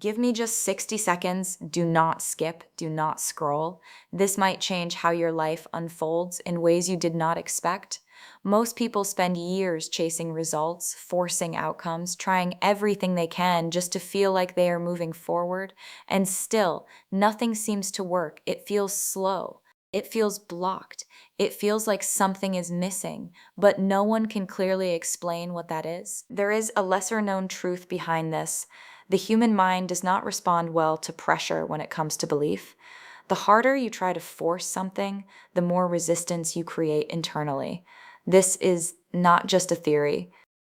Give me just 60 seconds. Do not skip. Do not scroll. This might change how your life unfolds in ways you did not expect. Most people spend years chasing results, forcing outcomes, trying everything they can just to feel like they are moving forward. And still, nothing seems to work. It feels slow. It feels blocked. It feels like something is missing, but no one can clearly explain what that is. There is a lesser known truth behind this. The human mind does not respond well to pressure when it comes to belief. The harder you try to force something, the more resistance you create internally. This is not just a theory.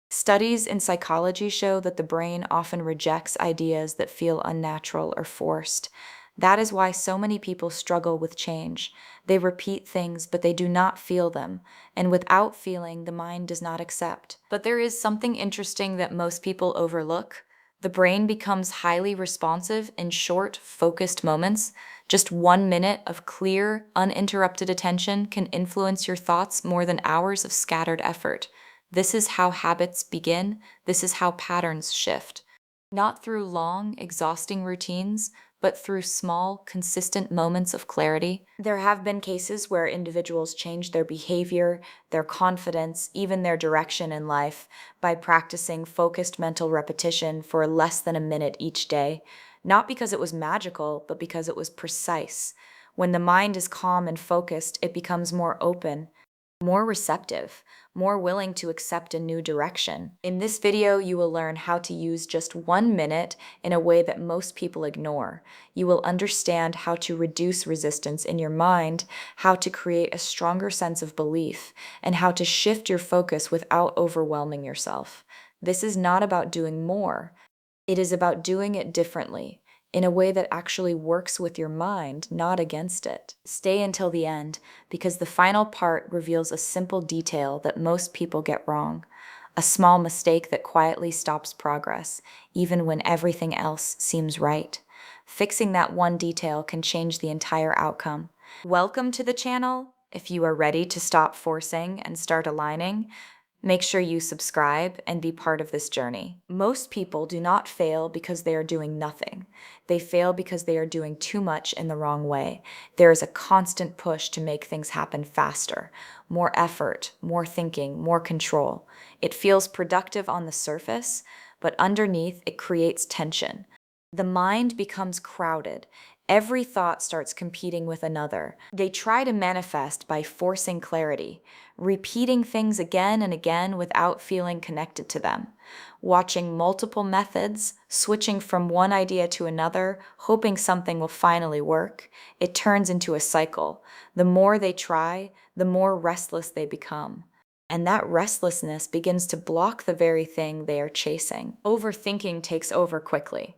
Studies in psychology show that the brain often rejects ideas that feel unnatural or forced. That is why so many people struggle with change. They repeat things, but they do not feel them. And without feeling, the mind does not accept. But there is something interesting that most people overlook. The brain becomes highly responsive in short, focused moments. Just 1 minute of clear, uninterrupted attention can influence your thoughts more than hours of scattered effort. This is how habits begin. This is how patterns shift. Not through long, exhausting routines, but through small, consistent moments of clarity. There have been cases where individuals change their behavior, their confidence, even their direction in life by practicing focused mental repetition for less than a minute each day, not because it was magical, but because it was precise. When the mind is calm and focused, it becomes more open, more receptive, more willing to accept a new direction. In this video, you will learn how to use just 1 minute in a way that most people ignore. You will understand how to reduce resistance in your mind, how to create a stronger sense of belief, and how to shift your focus without overwhelming yourself. This is not about doing more. It is about doing it differently, in a way that actually works with your mind, not against it. Stay until the end, because the final part reveals a simple detail that most people get wrong. A small mistake that quietly stops progress, even when everything else seems right. Fixing that one detail can change the entire outcome. Welcome to the channel. If you are ready to stop forcing and start aligning, make sure you subscribe and be part of this journey. Most people do not fail because they are doing nothing. They fail because they are doing too much in the wrong way. There is a constant push to make things happen faster. More effort, more thinking, more control. It feels productive on the surface, but underneath it creates tension. The mind becomes crowded. Every thought starts competing with another. They try to manifest by forcing clarity, repeating things again and again without feeling connected to them, watching multiple methods, switching from one idea to another, hoping something will finally work. It turns into a cycle. The more they try, the more restless they become. And that restlessness begins to block the very thing they are chasing. Overthinking takes over quickly.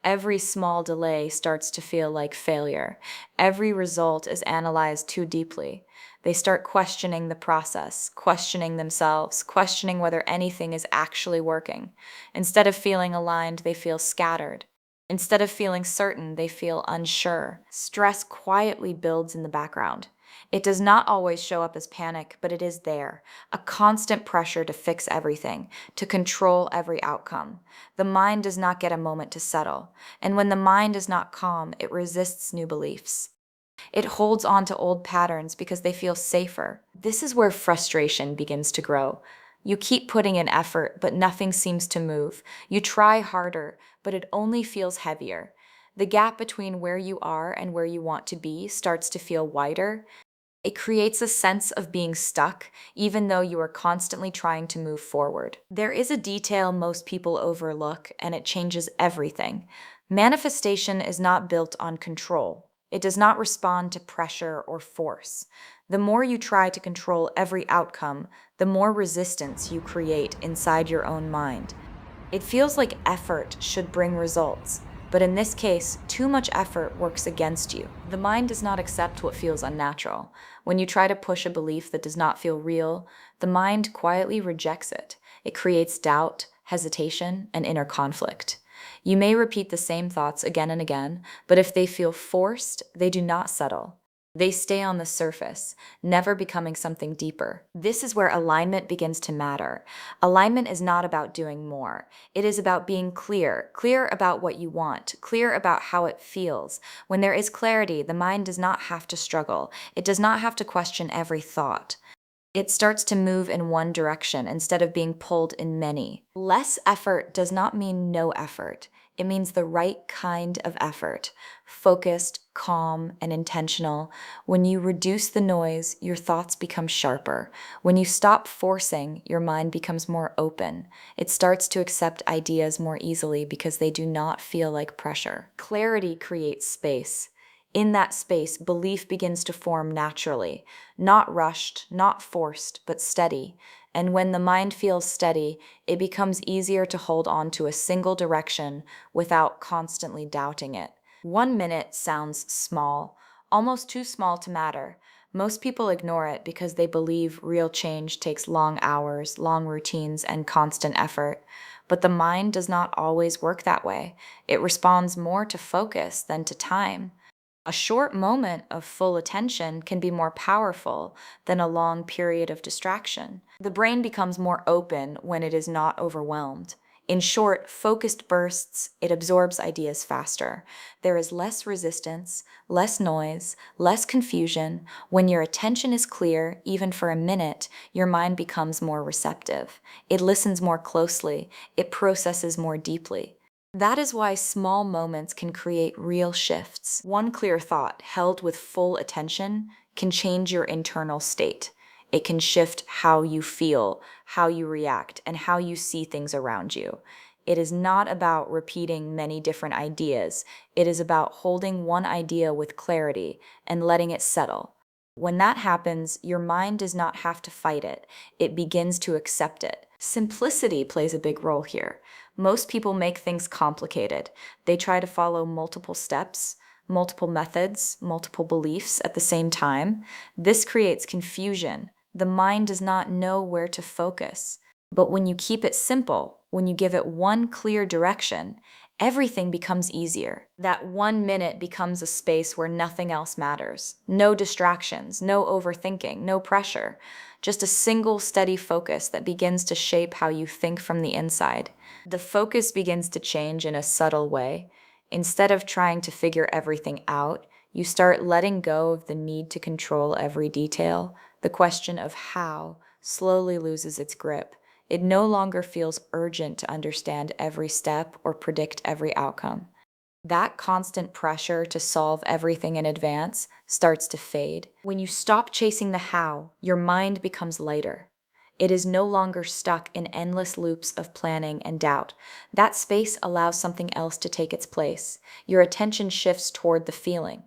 Every small delay starts to feel like failure. Every result is analyzed too deeply. They start questioning the process, questioning themselves, questioning whether anything is actually working. Instead of feeling aligned, they feel scattered. Instead of feeling certain, they feel unsure. Stress quietly builds in the background. It does not always show up as panic, but it is there, a constant pressure to fix everything, to control every outcome. The mind does not get a moment to settle, and when the mind is not calm, it resists new beliefs. It holds on to old patterns because they feel safer. This is where frustration begins to grow. You keep putting in effort, but nothing seems to move. You try harder, but it only feels heavier. The gap between where you are and where you want to be starts to feel wider. It creates a sense of being stuck, even though you are constantly trying to move forward. There is a detail most people overlook, and it changes everything. Manifestation is not built on control. It does not respond to pressure or force. The more you try to control every outcome, the more resistance you create inside your own mind. It feels like effort should bring results, but in this case, too much effort works against you. The mind does not accept what feels unnatural. When you try to push a belief that does not feel real, the mind quietly rejects it. It creates doubt, hesitation, and inner conflict. You may repeat the same thoughts again and again, but if they feel forced, they do not settle. They stay on the surface, never becoming something deeper. This is where alignment begins to matter. Alignment is not about doing more. It is about being clear, clear about what you want, clear about how it feels. When there is clarity, the mind does not have to struggle. It does not have to question every thought. It starts to move in one direction instead of being pulled in many. Less effort does not mean no effort. It means the right kind of effort, focused, calm, and intentional. When you reduce the noise, your thoughts become sharper. When you stop forcing, your mind becomes more open. It starts to accept ideas more easily because they do not feel like pressure. Clarity creates space. In that space, belief begins to form naturally, not rushed, not forced, but steady. And when the mind feels steady, it becomes easier to hold on to a single direction without constantly doubting it. 1 minute sounds small, almost too small to matter. Most people ignore it because they believe real change takes long hours, long routines, and constant effort. But the mind does not always work that way. It responds more to focus than to time. A short moment of full attention can be more powerful than a long period of distraction. The brain becomes more open when it is not overwhelmed. In short, focused bursts, it absorbs ideas faster. There is less resistance, less noise, less confusion. When your attention is clear, even for a minute, your mind becomes more receptive. It listens more closely. It processes more deeply. That is why small moments can create real shifts. One clear thought, held with full attention, can change your internal state. It can shift how you feel, how you react, and how you see things around you. It is not about repeating many different ideas. It is about holding one idea with clarity and letting it settle. When that happens, your mind does not have to fight it. It begins to accept it. Simplicity plays a big role here. Most people make things complicated. They try to follow multiple steps, multiple methods, multiple beliefs at the same time. This creates confusion. The mind does not know where to focus. But when you keep it simple, when you give it one clear direction, everything becomes easier. That 1 minute becomes a space where nothing else matters. No distractions, no overthinking, no pressure. Just a single steady focus that begins to shape how you think from the inside. The focus begins to change in a subtle way. Instead of trying to figure everything out, you start letting go of the need to control every detail. The question of how slowly loses its grip. It no longer feels urgent to understand every step or predict every outcome. That constant pressure to solve everything in advance starts to fade. When you stop chasing the how, your mind becomes lighter. It is no longer stuck in endless loops of planning and doubt. That space allows something else to take its place. Your attention shifts toward the feeling.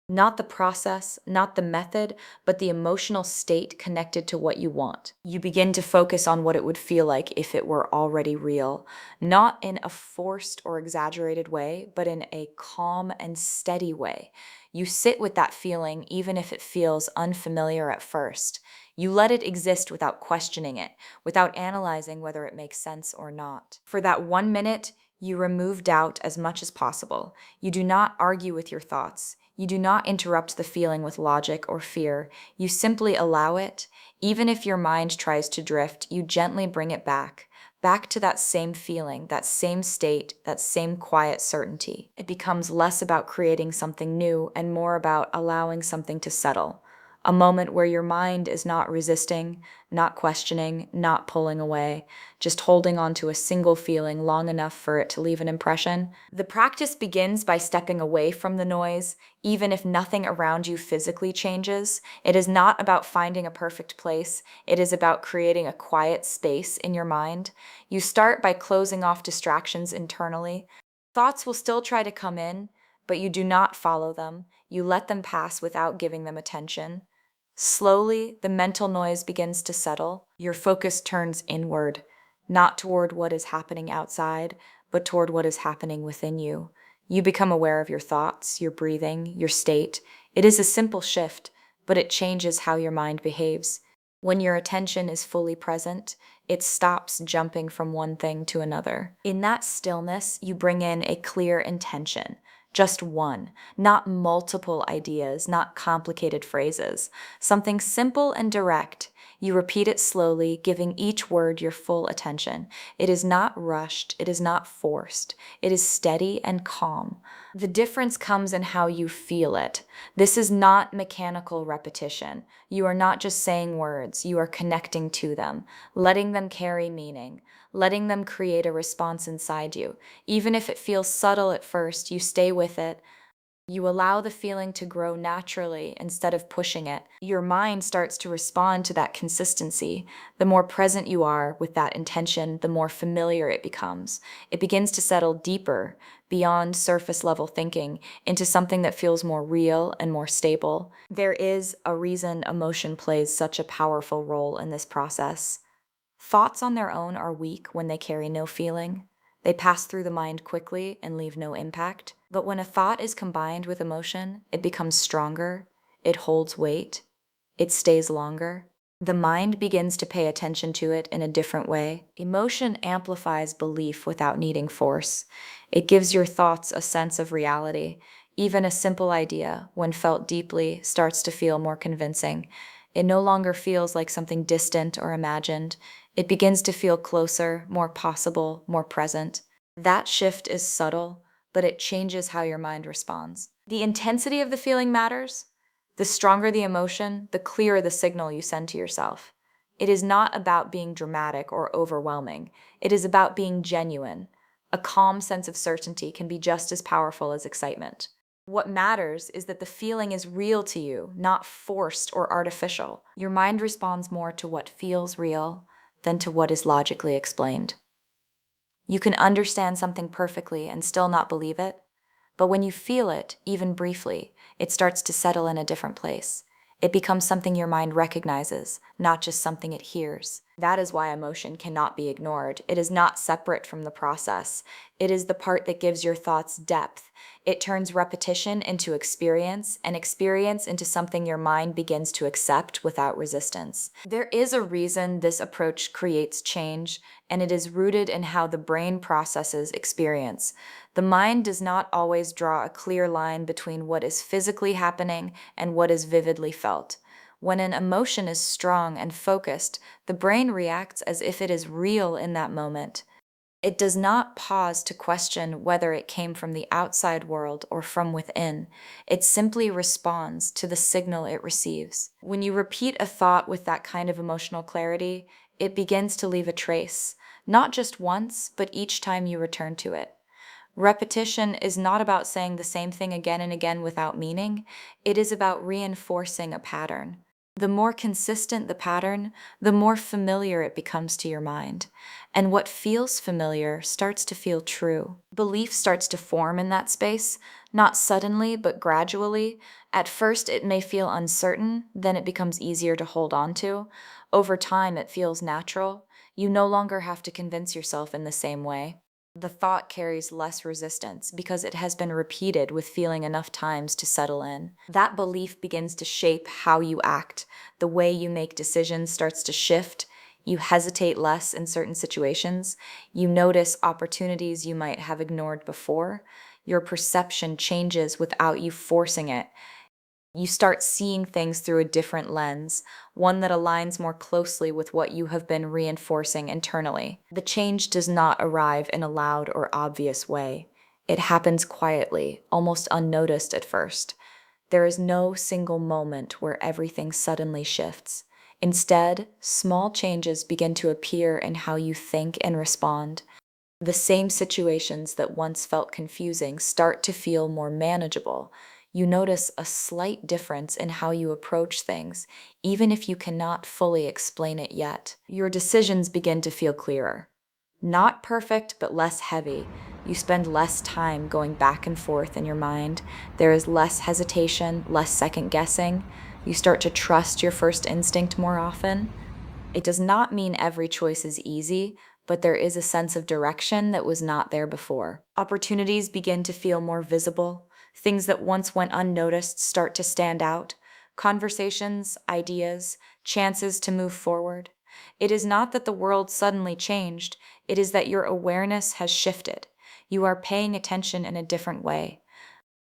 Not the process, not the method, but the emotional state connected to what you want. You begin to focus on what it would feel like if it were already real, not in a forced or exaggerated way, but in a calm and steady way. You sit with that feeling even if it feels unfamiliar at first. You let it exist without questioning it, without analyzing whether it makes sense or not. For that 1 minute, you remove doubt as much as possible. You do not argue with your thoughts. You do not interrupt the feeling with logic or fear. You simply allow it. Even if your mind tries to drift, you gently bring it back to that same feeling, that same state, that same quiet certainty. It becomes less about creating something new and more about allowing something to settle. A moment where your mind is not resisting, not questioning, not pulling away, just holding on to a single feeling long enough for it to leave an impression. The practice begins by stepping away from the noise, even if nothing around you physically changes. It is not about finding a perfect place. It is about creating a quiet space in your mind. You start by closing off distractions internally. Thoughts will still try to come in, but you do not follow them. You let them pass without giving them attention. Slowly, the mental noise begins to settle. Your focus turns inward, not toward what is happening outside, but toward what is happening within you. You become aware of your thoughts, your breathing, your state. It is a simple shift, but it changes how your mind behaves. When your attention is fully present, it stops jumping from one thing to another. In that stillness, you bring in a clear intention Just one, not multiple ideas, not complicated phrases. Something simple and direct. You repeat it slowly, giving each word your full attention. It is not rushed, it is not forced, it is steady and calm. The difference comes in how you feel it. This is not mechanical repetition. You are not just saying words, you are connecting to them, letting them carry meaning, letting them create a response inside you. Even if it feels subtle at first, you stay with it. You allow the feeling to grow naturally instead of pushing it. Your mind starts to respond to that consistency. The more present you are with that intention, the more familiar it becomes. It begins to settle deeper, beyond surface level thinking, into something that feels more real and more stable. There is a reason emotion plays such a powerful role in this process. Thoughts on their own are weak when they carry no feeling. They pass through the mind quickly and leave no impact. But when a thought is combined with emotion, it becomes stronger, it holds weight, it stays longer. The mind begins to pay attention to it in a different way. Emotion amplifies belief without needing force. It gives your thoughts a sense of reality. Even a simple idea, when felt deeply, starts to feel more convincing. It no longer feels like something distant or imagined. It begins to feel closer, more possible, more present. That shift is subtle, but it changes how your mind responds. The intensity of the feeling matters. The stronger the emotion, the clearer the signal you send to yourself. It is not about being dramatic or overwhelming. It is about being genuine. A calm sense of certainty can be just as powerful as excitement. What matters is that the feeling is real to you, not forced or artificial. Your mind responds more to what feels real than to what is logically explained. You can understand something perfectly and still not believe it, but when you feel it, even briefly, it starts to settle in a different place. It becomes something your mind recognizes, not just something it hears. That is why emotion cannot be ignored. It is not separate from the process. It is the part that gives your thoughts depth. It turns repetition into experience, and experience into something your mind begins to accept without resistance. There is a reason this approach creates change, and it is rooted in how the brain processes experience. The mind does not always draw a clear line between what is physically happening and what is vividly felt. When an emotion is strong and focused, the brain reacts as if it is real in that moment. It does not pause to question whether it came from the outside world or from within. It simply responds to the signal it receives. When you repeat a thought with that kind of emotional clarity, it begins to leave a trace, not just once, but each time you return to it. Repetition is not about saying the same thing again and again without meaning. It is about reinforcing a pattern. The more consistent the pattern, the more familiar it becomes to your mind. And what feels familiar starts to feel true. Belief starts to form in that space, not suddenly, but gradually. At first, it may feel uncertain, then it becomes easier to hold on to. Over time, it feels natural. You no longer have to convince yourself in the same way. The thought carries less resistance because it has been repeated with feeling enough times to settle in. That belief begins to shape how you act. The way you make decisions starts to shift. You hesitate less in certain situations. You notice opportunities you might have ignored before. Your perception changes without you forcing it. You start seeing things through a different lens, one that aligns more closely with what you have been reinforcing internally. The change does not arrive in a loud or obvious way. It happens quietly, almost unnoticed at first. There is no single moment where everything suddenly shifts. Instead, small changes begin to appear in how you think and respond. The same situations that once felt confusing start to feel more manageable. You notice a slight difference in how you approach things, even if you cannot fully explain it yet. Your decisions begin to feel clearer. Not perfect, but less heavy. You spend less time going back and forth in your mind. There is less hesitation, less second guessing. You start to trust your first instinct more often. It does not mean every choice is easy, but there is a sense of direction that was not there before. Opportunities begin to feel more visible. Things that once went unnoticed start to stand out. Conversations, ideas, chances to move forward. It is not that the world suddenly changed, it is that your awareness has shifted. You are paying attention in a different way.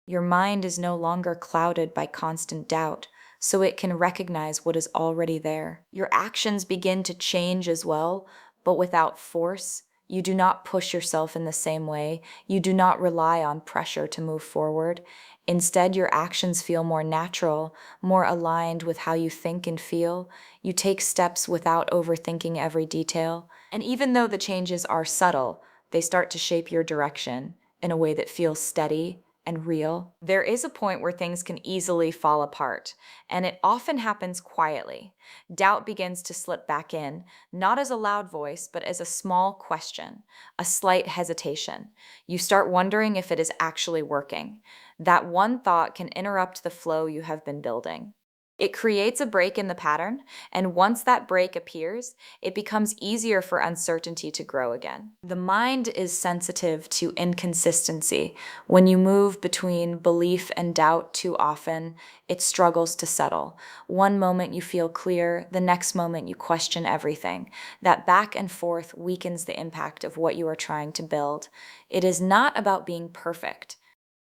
Your mind is no longer clouded by constant doubt, so it can recognize what is already there. Your actions begin to change as well, but without force. You do not push yourself in the same way. You do not rely on pressure to move forward. Instead, your actions feel more natural, more aligned with how you think and feel. You take steps without overthinking every detail. And even though the changes are subtle, they start to shape your direction in a way that feels steady and real. There is a point where things can easily fall apart, and it often happens quietly. Doubt begins to slip back in, not as a loud voice, but as a small question, a slight hesitation. You start wondering if it is actually working. That one thought can interrupt the flow you have been building. It creates a break in the pattern, and once that break appears, it becomes easier for uncertainty to grow again. The mind is sensitive to inconsistency. When you move between belief and doubt too often, it struggles to settle. One moment you feel clear, the next moment you question everything. That back and forth weakens the impact of what you are trying to build. It is not about being perfect.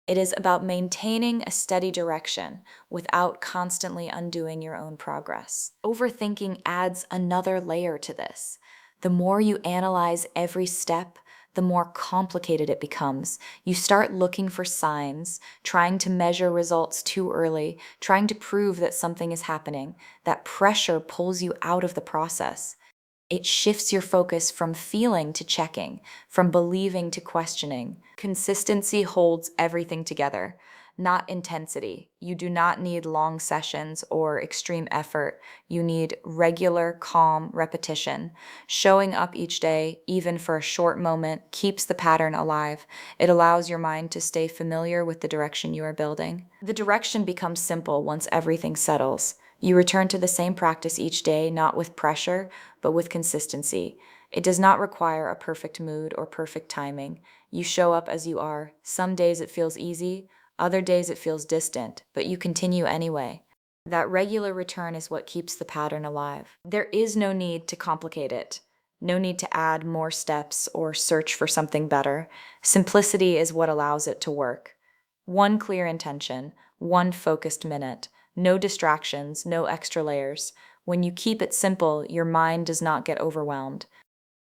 It is about maintaining a steady direction without constantly undoing your own progress. Overthinking adds another layer to this. The more you analyze every step, the more complicated it becomes. You start looking for signs, trying to measure results too early, trying to prove that something is happening. That pressure pulls you out of the process. It shifts your focus from feeling to checking, from believing to questioning. Consistency holds everything together, not intensity. You do not need long sessions or extreme effort. You need regular, calm repetition. Showing up each day, even for a short moment, keeps the pattern alive. It allows your mind to stay familiar with the direction you are building. The direction becomes simple once everything settles. You return to the same practice each day, not with pressure, but with consistency. It does not require a perfect mood or perfect timing. You show up as you are. Some days it feels easy, other days it feels distant, but you continue anyway. That regular return is what keeps the pattern alive. There is no need to complicate it. No need to add more steps or search for something better. Simplicity is what allows it to work. One clear intention, one focused minute. No distractions, no extra layers. When you keep it simple, your mind does not get overwhelmed.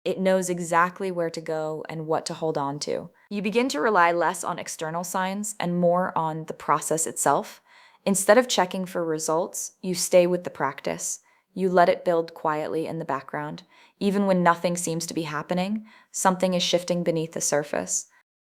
It knows exactly where to go and what to hold on to. You begin to rely less on external signs and more on the process itself. Instead of checking for results, you stay with the practice. You let it build quietly in the background. Even when nothing seems to be happening, something is shifting beneath the surface.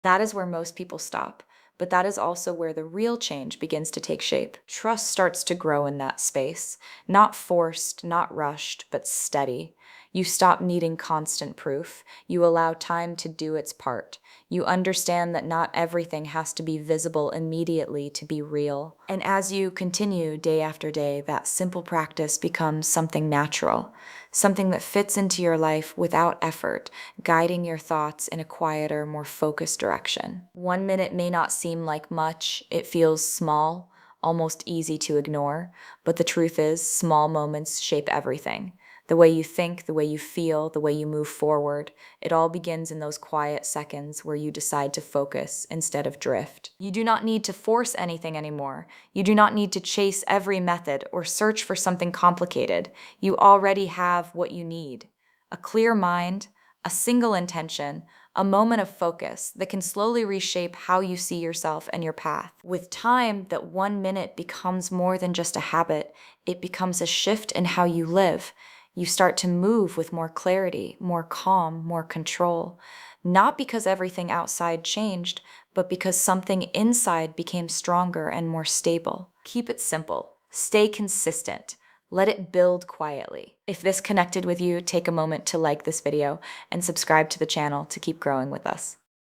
That is where most people stop. But that is also where the real change begins to take shape. Trust starts to grow in that space, not forced, not rushed, but steady. You stop needing constant proof. You allow time to do its part. You understand that not everything has to be visible immediately to be real. And as you continue day after day, that simple practice becomes something natural, something that fits into your life without effort, guiding your thoughts in a quieter, more focused direction. 1 minute may not seem like much. It feels small, almost easy to ignore, but the truth is, small moments shape everything. The way you think, the way you feel, the way you move forward. It all begins in those quiet seconds where you decide to focus instead of drift. You do not need to force anything anymore. You do not need to chase every method or search for something complicated. You already have what you need. A clear mind, a single intention, a moment of focus that can slowly reshape how you see yourself and your path. With time, that 1 minute becomes more than just a habit. It becomes a shift in how you live. You start to move with more clarity, more calm, more control. Not because everything outside changed, but because something inside became stronger and more stable. Keep it simple. Stay consistent. Let it build quietly. If this connected with you, take a moment to like this video and subscribe to the channel to keep growing with us.